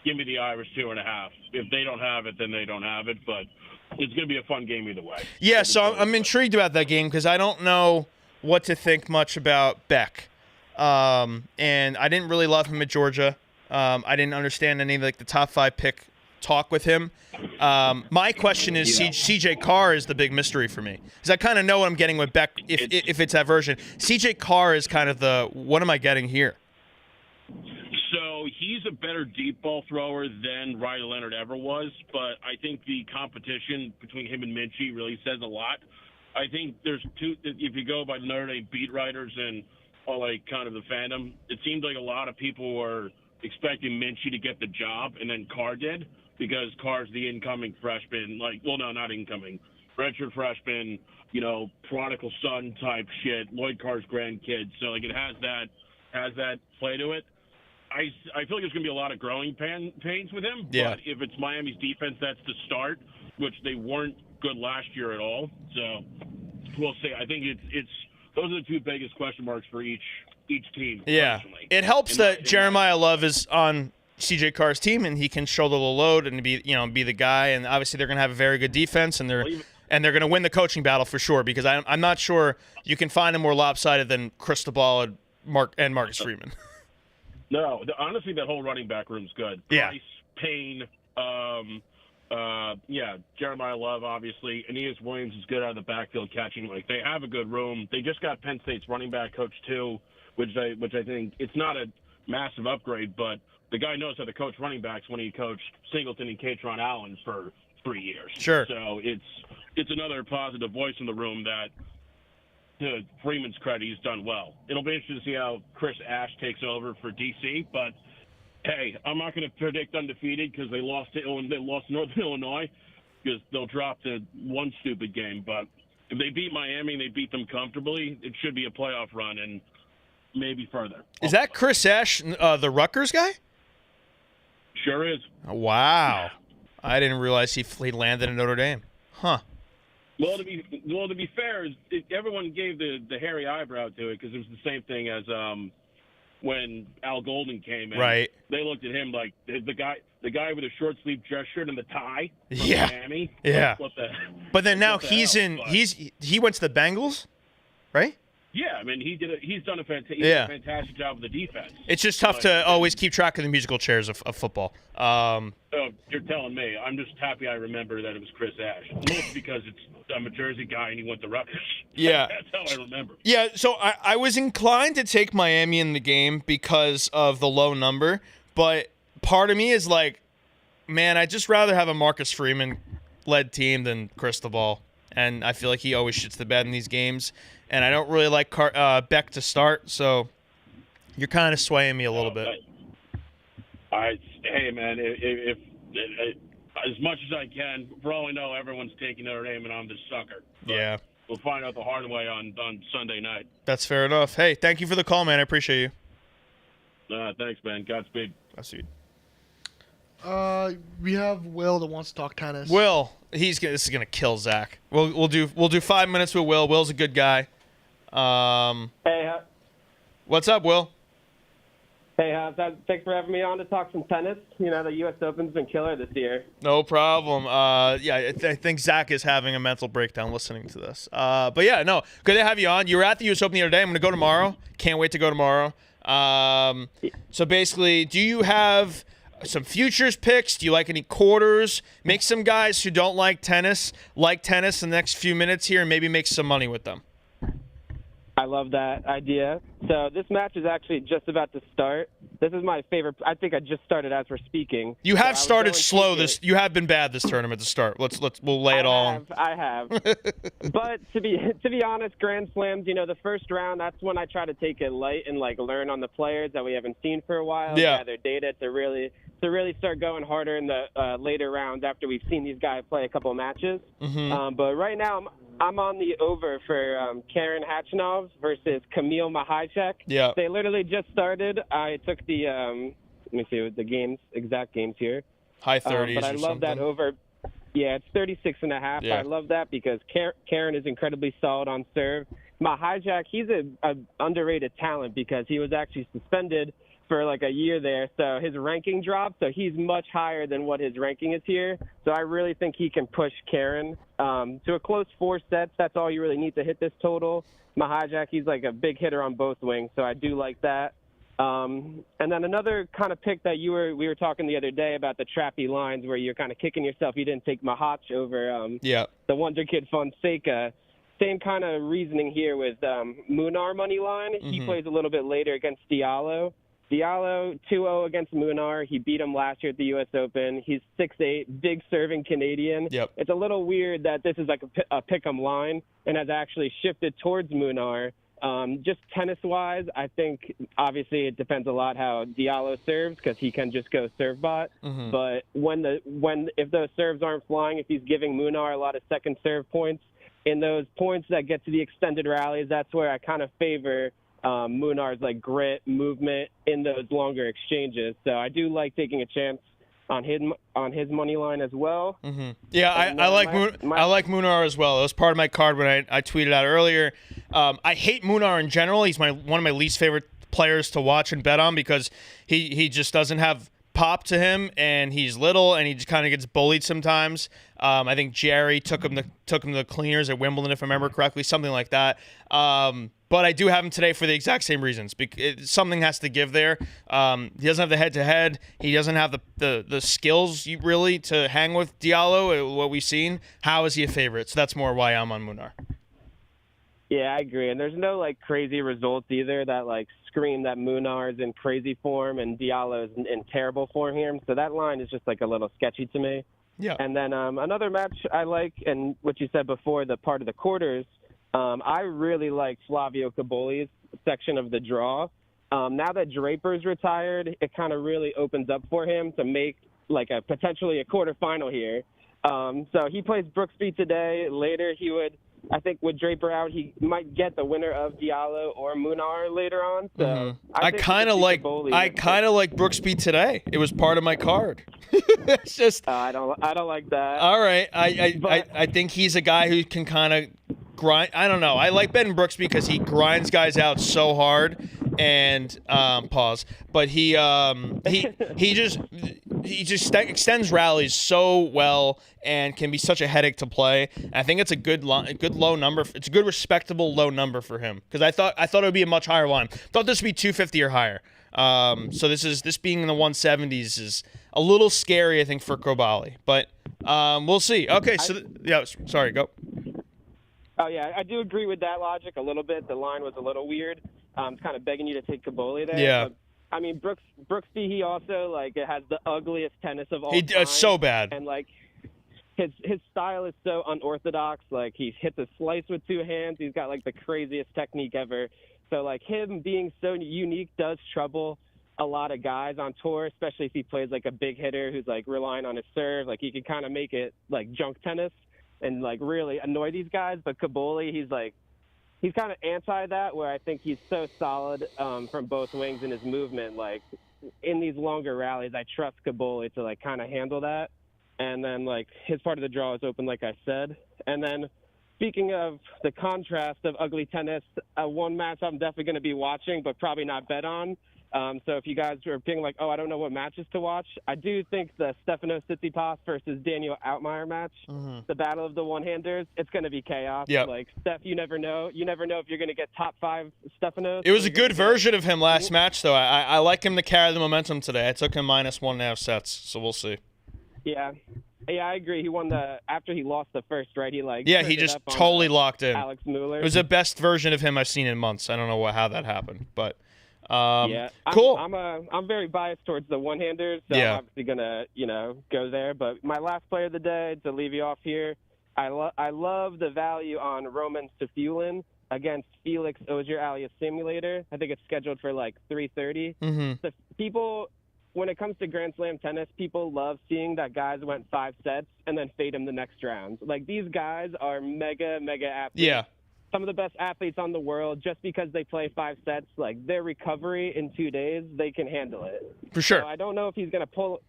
give me the Irish 2.5. If they don't have it, then they don't have it. But it's going to be a fun game either way. Yeah, so I'm intrigued about that game because I don't know what to think much about Beck. And I didn't really love him at Georgia. I didn't understand any of the top 5 pick talk with him. My question is, CJ Carr is the big mystery for me because I kind of know what I'm getting with Beck if it's that version. CJ Carr is kind of what am I getting here? So he's a better deep ball thrower than Riley Leonard ever was, but I think the competition between him and Minchie really says a lot. I think there's two. If you go by the Notre Dame beat writers and all kind of the fandom, it seemed like a lot of people were expecting Minchie to get the job, and then Carr did because Carr's the incoming freshman. Not incoming, redshirt freshman. Prodigal son type shit. Lloyd Carr's grandkid. So it has that play to it. I feel like there's going to be a lot of growing pains with him. Yeah. But if it's Miami's defense, that's the start, which they weren't good last year at all. So we'll see. I think it's those are the two biggest question marks for each team. Yeah. Personally. It helps that Jeremiah Love is on CJ Carr's team and he can shoulder the load and be the guy. And obviously they're going to have a very good defense and they're going to win the coaching battle for sure because I'm not sure you can find a more lopsided than Cristobal and Marcus Freeman. No, honestly, that whole running back room's good. Yeah. Price, Payne, Jeremiah Love, obviously. Aeneas Williams is good out of the backfield catching. They have a good room. They just got Penn State's running back coach too, which I think it's not a massive upgrade, but the guy knows how to coach running backs when he coached Singleton and Katron Allen for 3 years. Sure. So it's another positive voice in the room that, to Freeman's credit, he's done well. It'll be interesting to see how Chris Ash takes over for DC, but hey, I'm not going to predict undefeated because they lost to Northern Illinois because they'll drop to one stupid game. But if they beat Miami and they beat them comfortably, it should be a playoff run and maybe further. Is that Chris Ash, the Rutgers guy? Sure is. Wow. I didn't realize he landed in Notre Dame. Huh. Well, to be fair, everyone gave the hairy eyebrow to it because it was the same thing as when Al Golden came in. Right. They looked at him like the guy with a short sleeve dress shirt and the tie from Yeah. Miami. Yeah. What the? But then now what the he's hell? he went to the Bengals, right? Yeah, I mean he's done a fantastic job with the defense. It's just tough to always keep track of the musical chairs of football. Oh, you're telling me. I'm just happy I remember that it was Chris Ash. Mostly because I'm a Jersey guy and he went to Rutgers. Yeah. That's how I remember. Yeah, so I was inclined to take Miami in the game because of the low number, but part of me is like, man, I'd just rather have a Marcus Freeman-led team than Cristobal, and I feel like he always shits the bed in these games, and I don't really like Beck to start, so you're kind of swaying me a little bit. Hey, man, if as much as I can, for all I know, everyone's taking Notre Dame, and I'm the sucker. But yeah. We'll find out the hard way on Sunday night. That's fair enough. Hey, thank you for the call, man. I appreciate you. Thanks, man. Godspeed. Godspeed. We have Will that wants to talk tennis. Will, this is gonna kill Zach. We'll do 5 minutes with Will. Will's a good guy. Hey, What's up, Will? Hey, thanks for having me on to talk some tennis. You know, the U.S. Open's been killer this year. No problem. I think Zach is having a mental breakdown listening to this. But yeah, no, good to have you on. You were at the U.S. Open the other day. I'm going to go tomorrow. Can't wait to go tomorrow. So basically, do you have some futures picks? Do you like any quarters? Make some guys who don't like tennis in the next few minutes here and maybe make some money with them. I love that idea. So this match is actually just about to start. This is my favorite. I think I just started as we're speaking. You have started slow. You have been bad this tournament to start. We'll lay it all on. I have. But to be honest, Grand Slams, you know, the first round, that's when I try to take it light and like learn on the players that we haven't seen for a while. Yeah. Gather data to really start going harder in the later rounds after we've seen these guys play a couple of matches. Mm-hmm. But right now, I'm on the over for Karen Khachanov versus Kamil Mahajcek. Yeah. They literally just started. I took the let me see the exact games here. High 30s. But I love that over. Yeah, it's 36.5. Yeah. I love that because Karen is incredibly solid on serve. Mahajcek, he's a underrated talent because he was actually suspended for like a year there, so his ranking dropped, so he's much higher than what his ranking is here. So I really think he can push Karen to a close 4 sets. That's all you really need to hit this total. Mahajcek, he's like a big hitter on both wings, so I do like that. And then another kind of pick that we were talking the other day about the trappy lines where you're kind of kicking yourself you didn't take Mahach over the Wonder Kid Fonseca. Same kind of reasoning here with Munar money line. Mm-hmm. He plays a little bit later against Diallo. Diallo 2-0 against Munar. He beat him last year at the U.S. Open. He's 6'8", big serving Canadian. Yep. It's a little weird that this is like a pick-em line and has actually shifted towards Munar. Just tennis-wise, I think obviously it depends a lot how Diallo serves because he can just go serve bot. Mm-hmm. But if those serves aren't flying, if he's giving Munar a lot of second serve points, in those points that get to the extended rallies, that's where I kind of favor Munar's like grit, movement in those longer exchanges. So I do like taking a chance on his money line as well. Mm-hmm. Yeah, I like Munar as well. It was part of my card when I tweeted out earlier. I hate Munar in general. He's one of my least favorite players to watch and bet on because he just doesn't have pop to him, and he's little, and he just kind of gets bullied sometimes. I think Jerry took him to the cleaners at Wimbledon, if I remember correctly, something like that. But I do have him today for the exact same reasons. Something has to give there. He doesn't have the head-to-head. He doesn't have the skills really to hang with Diallo, what we've seen. How is he a favorite? So that's more why I'm on Munar. Yeah, I agree. And there's no like crazy results either that like scream that Munar is in crazy form and Diallo is in terrible form here. So that line is just like a little sketchy to me. Yeah. And then another match I like, and what you said before, the part of the quarters, I really like Flavio Caboli's section of the draw. Now that Draper's retired, it kind of really opens up for him to make like potentially a quarterfinal here. So he plays Brooksby today. Later he would, I think with Draper out, he might get the winner of Diallo or Munar later on. So I kind of like Brooksby today. It was part of my card. It's just I don't like that. All right, I think he's a guy who can kind of grind. I don't know. I like Ben Brooksby because he grinds guys out so hard and but he just extends rallies so well and can be such a headache to play. I think it's a good low number. It's a good respectable low number for him because I thought it would be a much higher line. Thought this would be 250 or higher. So this being in the 170s is a little scary, I think, for Kobali, but we'll see. Okay, so sorry, go. Oh yeah, I do agree with that logic a little bit. The line was a little weird. It's kind of begging you to take Caboli there. Yeah. But, I mean, Brooksby, he also has the ugliest tennis of all time. It's so bad. And his style is so unorthodox. Like he hits a slice with 2 hands. He's got the craziest technique ever. So him being so unique does trouble a lot of guys on tour, especially if he plays a big hitter who's relying on his serve. He can kind of make it junk tennis and really annoy these guys. But Caboli, he's kind of anti that, where I think he's so solid from both wings in his movement. In these longer rallies, I trust Caboli to kind of handle that. And then his part of the draw is open, like I said. And then speaking of the contrast of ugly tennis, one match I'm definitely going to be watching, but probably not bet on, So if you guys are being like, oh, I don't know what matches to watch, I do think the Stefano Tsitsipas versus Daniel Outmaier match, the battle of the one-handers, it's going to be chaos. Yep. Like, Steph, you never know. You never know if you're going to get top 5 Stefanos. It was a good version of him last match, though. I like him to carry the momentum today. I took him minus 1.5 sets, so we'll see. Yeah. Yeah, I agree. He won after he lost the first, right? He he just totally locked in. Alex Mueller. It was the best version of him I've seen in months. I don't know how that happened, but cool. I'm very biased towards the one-handers, so Yeah. I'm obviously gonna go there. But my last player of the day, to leave you off here, I love the value on Roman Safulin against Felix Auger-Aliassime Simulator. I think it's scheduled for like 3:30. So people, when it comes to Grand Slam tennis, people love seeing that guys went 5 sets and then fade them the next round. Like, these guys are mega athletes. Yeah. Some of the best athletes on the world, just because they play 5 sets, like, their recovery in 2 days, they can handle it. For sure. So I don't know if he's gonna pull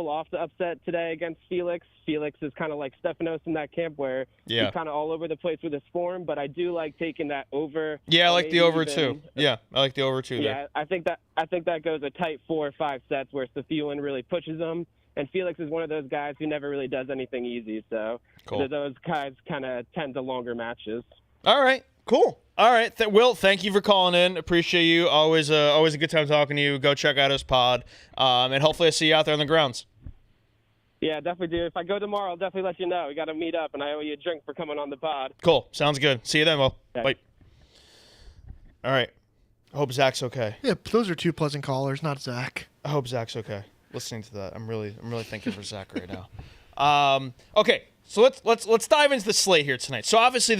off the upset today against Felix. Felix is kind of like Stefanos in that camp, where he's kind of all over the place with his form. But I do like taking that over. Yeah, I like the over too. Yeah, I like the over too. Yeah, I think that goes a tight 4 or 5 sets where Safulin really pushes him. And Felix is one of those guys who never really does anything easy. So those guys kind of tend to longer matches. All right, cool. All right, Will, thank you for calling in. Appreciate you. Always a good time talking to you. Go check out his pod, and hopefully I see you out there on the grounds. Yeah, definitely do. If I go tomorrow, I'll definitely let you know. We got to meet up, and I owe you a drink for coming on the pod. Cool. Sounds good. See you then, Will. Okay. Bye. All right. I hope Zach's okay. Yeah, those are 2 pleasant callers, not Zach. I hope Zach's okay. Listening to that, I'm really thinking for Zach right now. Okay, so let's dive into the slate here tonight. So obviously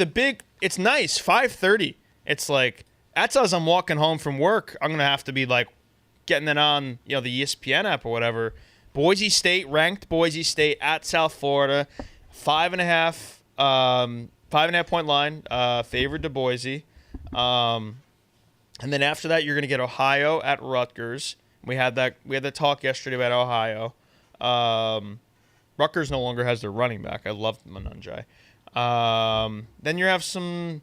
it's nice, 5:30. It's like, that's as I'm walking home from work. I'm gonna have to be like getting it on the ESPN app or whatever. Boise State, ranked Boise State at South Florida, 5.5 point line, favored to Boise. And then after that, you're gonna get Ohio at Rutgers. We had that talk yesterday about Ohio. Rutgers no longer has their running back. I love Manunjai. Then you have some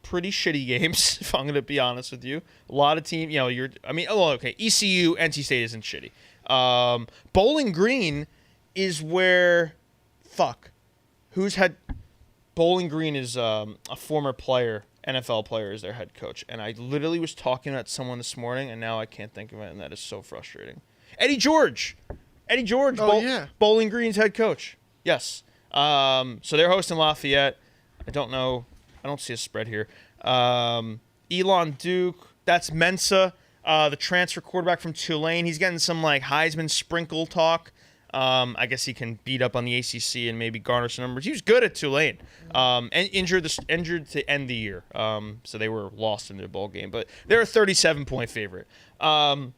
pretty shitty games, if I'm going to be honest with you. A lot of teams, ECU, NC State isn't shitty. Bowling Green is where, Bowling Green is a former player. NFL player is their head coach. And I literally was talking about someone this morning, and now I can't think of it, and that is so frustrating. Eddie George, Bowling Green's head coach. Yes. So they're hosting Lafayette. I don't see a spread here. Elon Duke, that's Mensa, the transfer quarterback from Tulane. He's getting some Heisman sprinkle talk. I guess he can beat up on the ACC and maybe garner some numbers. He was good at Tulane, and injured to end the year. So they were lost in their bowl game, but they're a 37-point favorite. UT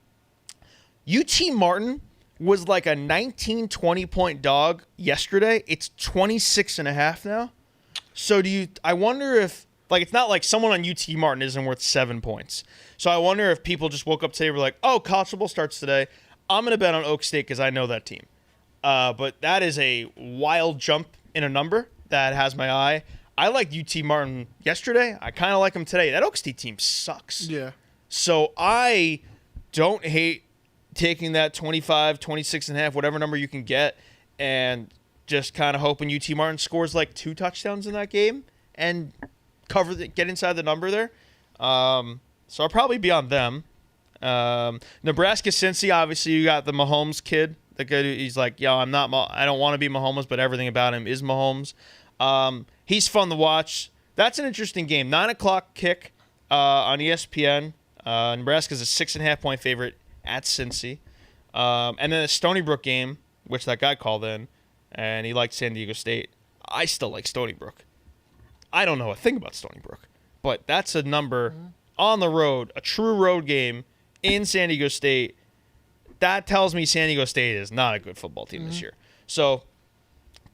Martin was like a 19, 20-point dog yesterday. It's 26.5 now. So I wonder if, it's not like someone on UT Martin isn't worth 7 points. So I wonder if people just woke up today and were like, oh, college football starts today. I'm going to bet on Oak State because I know that team. But that is a wild jump in a number that has my eye. I liked UT Martin yesterday. I kind of like them today. That Oak State team sucks. Yeah. So I don't hate taking that 25, 26.5, whatever number you can get, and just kind of hoping UT Martin scores 2 touchdowns in that game and get inside the number there. So I'll probably be on them. Nebraska Cincy, obviously you got the Mahomes kid. The guy, he's like, I don't want to be Mahomes, but everything about him is Mahomes. He's fun to watch. That's an interesting game. 9:00 kick on ESPN. Nebraska's a 6.5-point favorite at Cincy. And then the Stony Brook game, which that guy called in, and he liked San Diego State. I still like Stony Brook. I don't know a thing about Stony Brook, but that's a number on the road, a true road game in San Diego State. That tells me San Diego State is not a good football team this year. So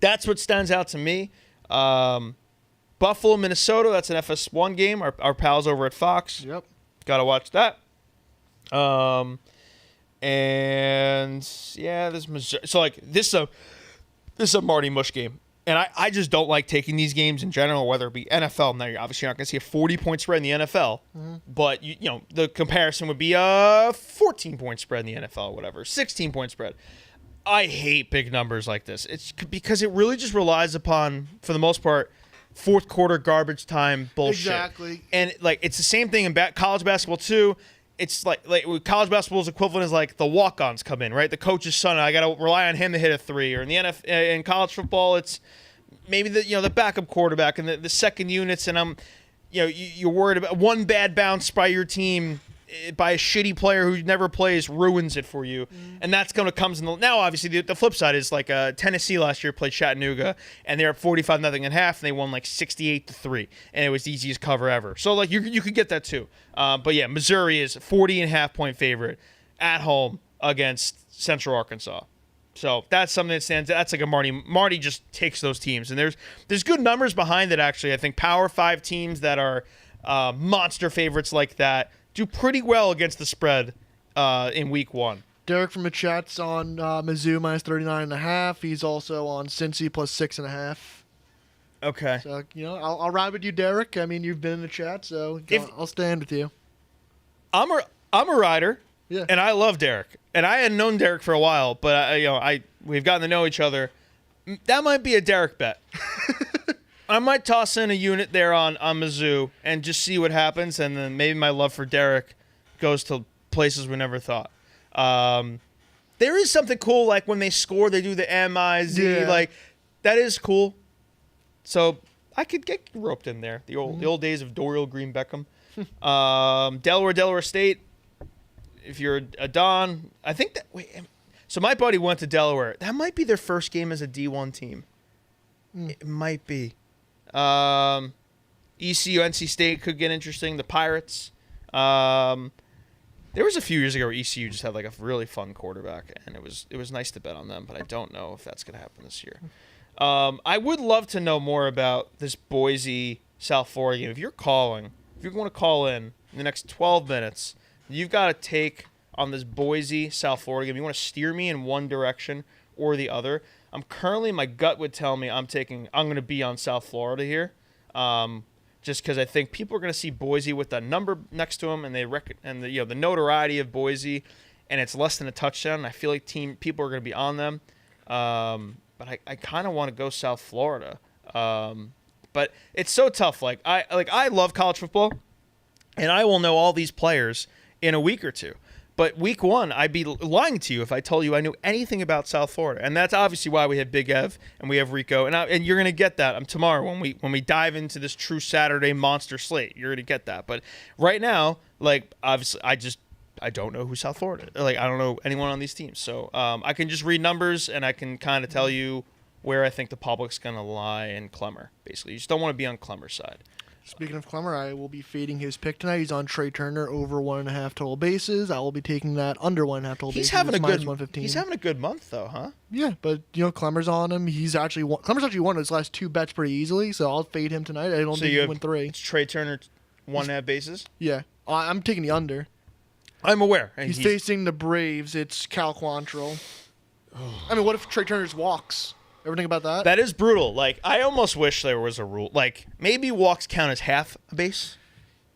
that's what stands out to me. Buffalo, Minnesota, that's an FS1 game. Our pals over at Fox. Yep. Got to watch that. And yeah, this Missouri. So this is a Marty Mush game. And I just don't like taking these games in general, whether it be NFL. Now, you're obviously not going to see a 40-point spread in the NFL, but you know the comparison would be a 14-point spread in the NFL, whatever, 16-point spread. I hate big numbers like this. It's because it really just relies upon, for the most part, fourth quarter garbage time bullshit. Exactly. And like it's the same thing in college basketball too. It's like college basketball's equivalent is like the walk-ons come in, right? The coach's son, I got to rely on him to hit a three. Or in the in college football, it's maybe the backup quarterback and the second units, and you're worried about one bad bounce by your team, by a shitty player who never plays, ruins it for you. And that's going to come in now. Obviously, the flip side is like Tennessee last year played Chattanooga, and they're up 45-0 at half, and they won like 68-3, and it was the easiest cover ever. So like you could get that too. But yeah, Missouri is 40.5-point favorite at home against Central Arkansas. So that's something that stands. That's like a Marty just takes those teams, and there's good numbers behind it actually. I think Power 5 teams that are monster favorites like that do pretty well against the spread in week 1. Derek from the chat's on Mizzou minus 39.5. He's also on Cincy plus 6.5. Okay. So I'll ride with you, Derek. I mean, you've been in the chat, so I'll stand with you. I'm a rider, Yeah. and I love Derek, and I had known Derek for a while, but we've gotten to know each other. That might be a Derek bet. I might toss in a unit there on Mizzou and just see what happens, and then maybe my love for Derek goes to places we never thought. There is something cool, like when they score, they do the M-I-Z. Yeah. Like, that is cool. So I could get roped in there. The old days of Dorial Green Beckham. Delaware State. If you're a Don, I think that. So my buddy went to Delaware. That might be their first game as a D1 team. It might be. ECU, NC State could get interesting. The Pirates. There was a few years ago where ECU just had like a really fun quarterback, and it was nice to bet on them, but I don't know if that's going to happen this year. I would love to know more about this Boise, South Florida game. If you're going to call in the next 12 minutes, you've got to take on this Boise, South Florida game. You want to steer me in one direction or the other. My gut would tell me I'm going to be on South Florida here, just because I think people are going to see Boise with a number next to them, and the notoriety of Boise, and it's less than a touchdown. And I feel like people are going to be on them, but I kind of want to go South Florida, but it's so tough. I love college football, and I will know all these players in a week or two. But week 1, I'd be lying to you if I told you I knew anything about South Florida, and that's obviously why we have Big Ev and we have Rico, and you're gonna get that tomorrow when we dive into this true Saturday monster slate. You're gonna get that. But right now, like obviously, I don't know who South Florida is. Like I don't know anyone on these teams, so I can just read numbers and I can kind of tell you where I think the public's gonna lie in Clemmer. Basically, you just don't want to be on Clemmer's side. Speaking of Clemmer, I will be fading his pick tonight. He's on Trey Turner over 1.5 total bases. I will be taking that under 1.5 total bases. He's having a good month though, huh? Yeah, but Clemmer's Clemmer's actually won his last 2 bets pretty easily, so I'll fade him tonight. I don't think he'll win 3. It's Trey Turner 1.5 bases. Yeah, I'm taking the under. I'm aware. He's facing the Braves. It's Cal Quantrill. I mean, what if Trey Turner walks? Ever think about that? That is brutal. Like, I almost wish there was a rule. Like, maybe walks count as half a base.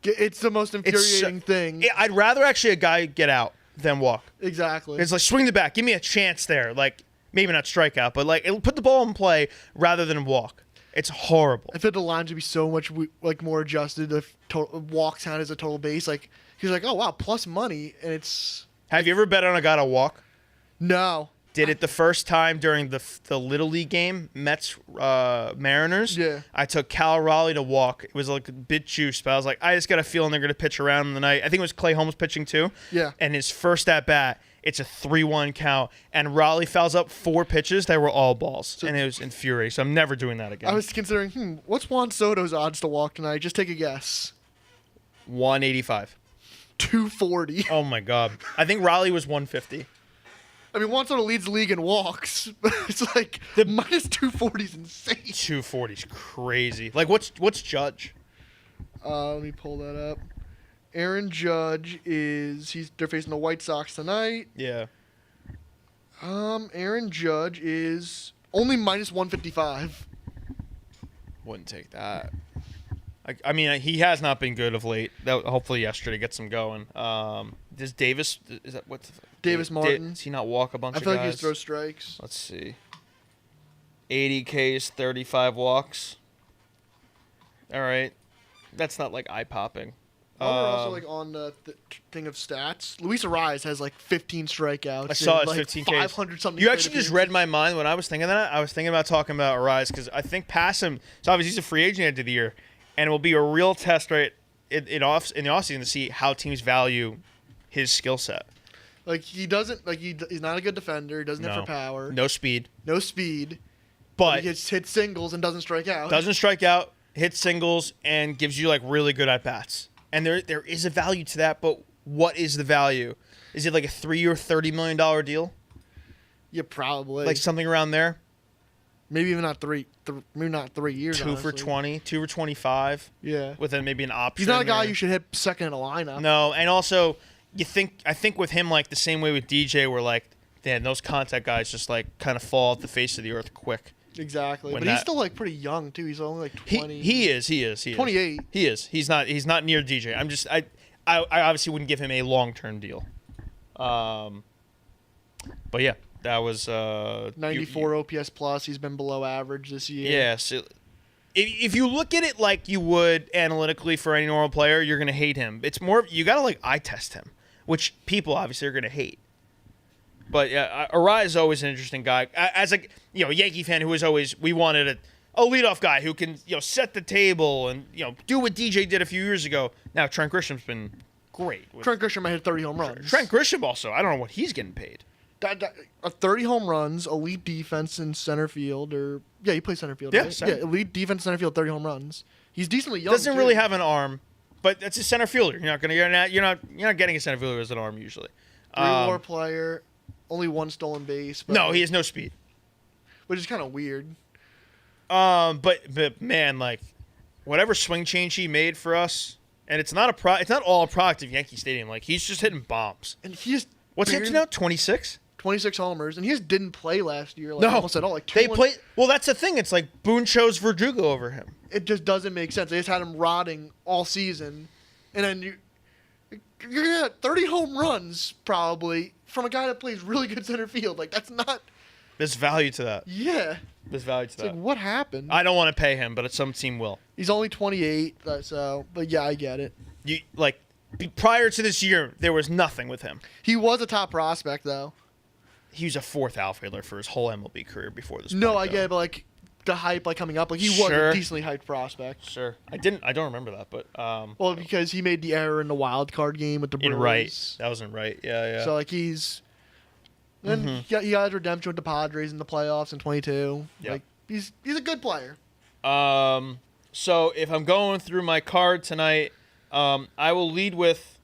It's the most infuriating thing. I'd rather actually a guy get out than walk. Exactly. It's like, swing the bat. Give me a chance there. Like, maybe not strike out, but, like, put the ball in play rather than walk. It's horrible. I feel the lines would be so much, like, more adjusted if walks count as a total base. Like, he's like, oh, wow, plus money, and it's... Have you ever bet on a guy to walk? No. Did it the first time during the Little League game, Mets Mariners. Yeah. I took Cal Raleigh to walk. It was like a bit juiced, but I was like, I just got a feeling they're going to pitch around in the night. I think it was Clay Holmes pitching too. Yeah. And his first at bat, it's a 3-1 count, and Raleigh fouls up 4 pitches. They were all balls, and it was infuriating. So I'm never doing that again. I was considering, what's Juan Soto's odds to walk tonight? Just take a guess. 185. 240. Oh my God. I think Raleigh was 150. I mean, Juan Soto leads the league in walks, but it's like the minus 240 is insane. 240 is crazy. Like, what's Judge? Let me pull that up. Aaron Judge they're facing the White Sox tonight. Yeah. Aaron Judge is only minus 155. Wouldn't take that. I mean, he has not been good of late. Hopefully yesterday gets him going. Does Davis? Is that what's Davis Martin? Does he not walk a bunch I of feel guys? like he throws strikes. Let's see. 80 Ks, 35 walks. All right, that's not like eye popping. While we're also like on the thing of stats, Luis Ariz has like 15 strikeouts. I saw and, his like 15 Ks. 500 something. You actually just read my mind when I was thinking that. I was thinking about talking about Ariz because I think past him. So obviously he's a free agent at the end of the year, and it will be a real test right in the offseason to see how teams value his skill set. Like he doesn't like he's not a good defender. He doesn't hit No. for power. No speed, No speed. but He gets hit singles and doesn't strike out. doesn't strike out, hits singles, and gives you like really good at bats. And there is a value to that, but what is the value? Is it like a 3 or $30 million deal? Yeah, probably. Like something around there? Maybe even not maybe not 3 years. 2 for honestly. 20, 2 for 25, Yeah. with maybe an option. He's not a guy or- you should hit second in a lineup. No, and also I think with him like the same way with DJ, where like those contact guys just like kind of fall off the face of the earth quick. Exactly. When But he's that- still like pretty young too. He's only like 20. He is. 28. He is. He's not near DJ. I obviously wouldn't give him a long-term deal. But yeah, that was 94 OPS plus. He's been below average this year. Yes. If you look at it like you would analytically for any normal player, you're gonna hate him. It's more you gotta like eye test him, which people obviously are gonna hate. But yeah, Arai is always an interesting guy. As a Yankee fan who was always we wanted a leadoff guy who can set the table and do what DJ did a few years ago. Now Trent Grisham's been great. Trent Grisham might hit 30 home runs. Trent Grisham also. I don't know what he's getting paid. 30 home runs, elite defense in center field, he plays center field. Yeah, right? center. Yeah, elite defense center field, 30 home runs. He's decently young. Doesn't too. really have an arm, but that's a center fielder. You're not getting a center fielder as an arm usually. 3-WAR player, only one stolen base. But No, he has no speed. which is kind of weird. But man, like whatever swing change he made for us, and it's not all a product of Yankee Stadium. Like he's just hitting bombs. And he just What's he up to now? 26. 26 homers, and he just didn't play last year. Like, No, almost at all. Like they 2-1 play. Well, that's the thing. It's like Boone chose Verdugo over him. It just doesn't make sense. They just had him rotting all season, and then you're gonna get 30 home runs probably from a guy that plays really good center field. Like that's not. There's value to that. Yeah. There's value to It's that. like what happened? I don't want to pay him, but some team will. He's only 28, but yeah, I get it. You like prior to this year, there was nothing with him. He was a top prospect though. He was a fourth outfielder for his whole MLB career before this. No, point, I though. get it, but like the hype like coming up, like he was Sure. a decently hyped prospect. Sure. I don't remember that, but Well, because he made the error in the wild card game with the Brewers. in right. That wasn't right. Yeah. So like he's. Then he got his redemption with the Padres in the playoffs in 22. Yeah. Like he's a good player. So if I'm going through my card tonight, I will lead with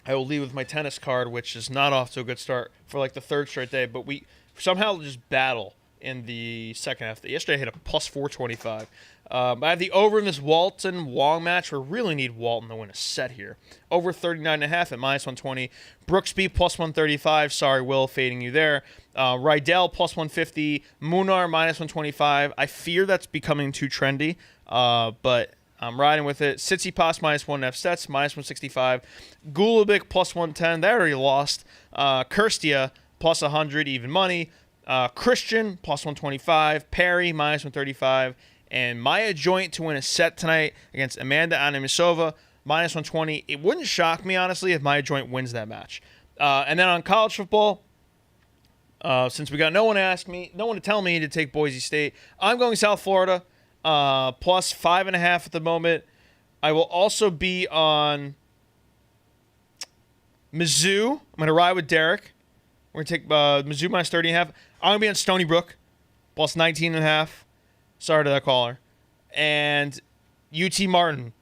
my tennis card, which is not off to a good start for like the third straight day, but we somehow just battle in the second half. Yesterday I hit a plus 425. I have the over in this Walton-Wong match. We really need Walton to win a set here. Over 39.5 at minus 120. Brooksby plus 135. Sorry, Will, fading you there. Rydell plus 150. Munar minus 125. I fear that's becoming too trendy, but I'm riding with it. Tsitsipas minus 1.5 sets, minus 165. Gulubic plus 110. They already lost. Kirstia plus 100, even money. Christian plus 125. Perry minus 135. And Maya Joint to win a set tonight against Amanda Animisova, minus 120. It wouldn't shock me, honestly, if Maya Joint wins that match. And then on college football, since we got no one to tell me to take Boise State, I'm going South Florida, plus 5.5 at the moment. I will also be on Mizzou. I'm going to ride with Derek. We're going to take Mizzou minus 30.5. I'm going to be on Stony Brook, plus 19.5. Sorry to that caller. And UT Martin.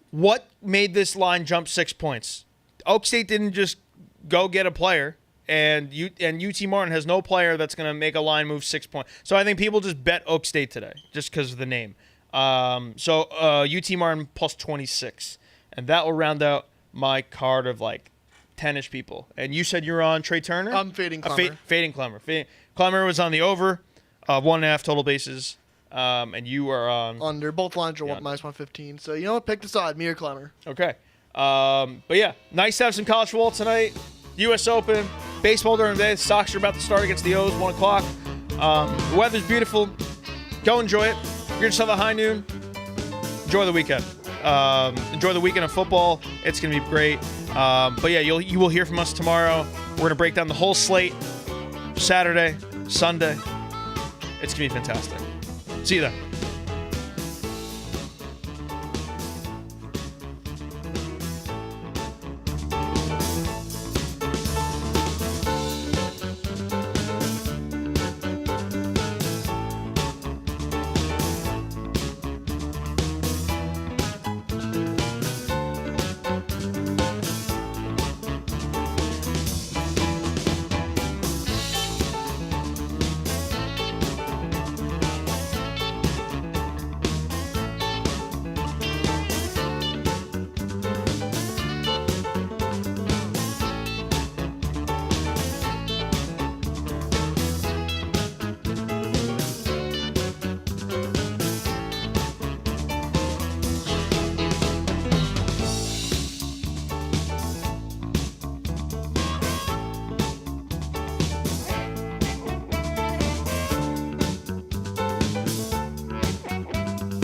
What made this line jump 6 points? Oak State didn't just go get a player, and UT Martin has no player that's going to make a line move 6 points. So I think people just bet Oak State today just because of the name. So UT Martin plus 26. And that will round out my card of like 10-ish people. And you said you're on Trey Turner? I'm fading Clemmer. Fading Clemmer. Clemmer was on the over, 1.5 total bases. And you are on Under. Both lines are Yeah. minus 115. So, you know what? Pick the side. Me or Clemmer. Okay. But yeah, nice to have some college football tonight. U.S. Open, baseball during the day. The Sox are about to start against the O's, 1 o'clock. The weather's beautiful. Go enjoy it. You're yourself a high noon. Enjoy the weekend. Enjoy the weekend of football. It's going to be great. But yeah, you will hear from us tomorrow. We're going to break down the whole slate. Saturday, Sunday. It's going to be fantastic. See you then.